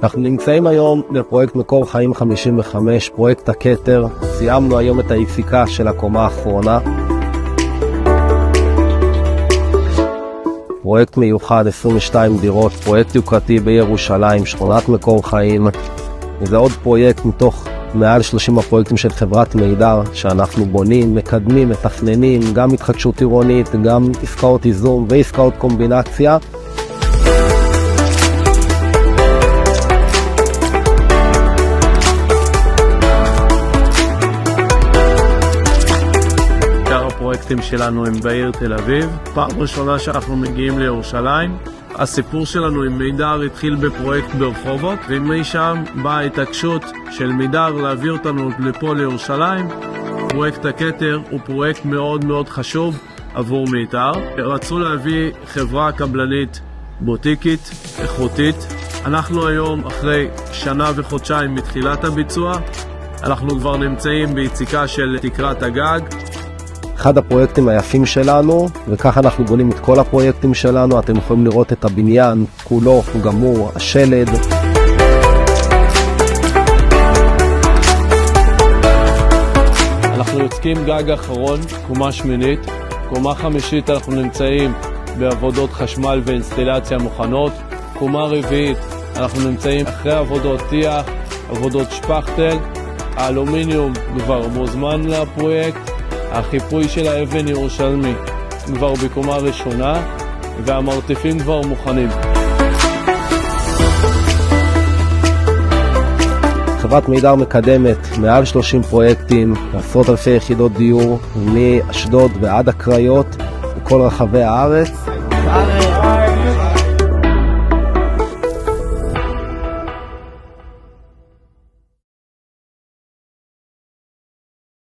אנחנו נמצאים היום בפרויקט מקור חיים 55, פרויקט הכתר. סיימנו היום את היפיקה של הקומה האחרונה. פרויקט מיוחד, 22 דירות, פרויקט יוקרתי בירושלים, שכונת מקור חיים. זה עוד פרויקט מתוך מעל 30 הפרויקטים של חברת מידר שאנחנו בונים, מקדמים, מתכננים, גם התחדשות עירונית, גם עסקאות איזום ועסקאות קומבינציה. הפרויקטים שלנו הם בעיר תל אביב. פעם ראשונה שאנחנו מגיעים לירושלים. הסיפור שלנו עם מידר התחיל בפרויקט ברחובות, ומשם באה ההתעקשות של מידר להביא אותנו לפה לירושלים. פרויקט הכתר הוא פרויקט מאוד מאוד חשוב עבור מידר. רצו להביא חברה קבלנית בוטיקית, איכותית. אנחנו היום, אחרי שנה וחודשיים מתחילת הביצוע, אנחנו כבר נמצאים ביציקה של תקרת הגג. אחד הפרויקטים היפים שלנו, וככה אנחנו בונים את כל הפרויקטים שלנו. אתם יכולים לראות את הבניין כולו, הוא גמור, השלד. אנחנו יוצקים גג אחרון, קומה שמינית. קומה חמישית אנחנו נמצאים בעבודות חשמל ואינסטלציה מוכנות. קומה רביעית אנחנו נמצאים אחרי עבודות טיח, עבודות שפכטל. האלומיניום כבר מוזמן לפרויקט. החיפוי של האבן ירושלמי כבר בקומה ראשונה, והמרתפים כבר מוכנים. חברת מידר מקדמת מעל 30 פרויקטים, עשרות אלפי יחידות דיור, מאשדוד ועד הקריות, בכל רחבי הארץ.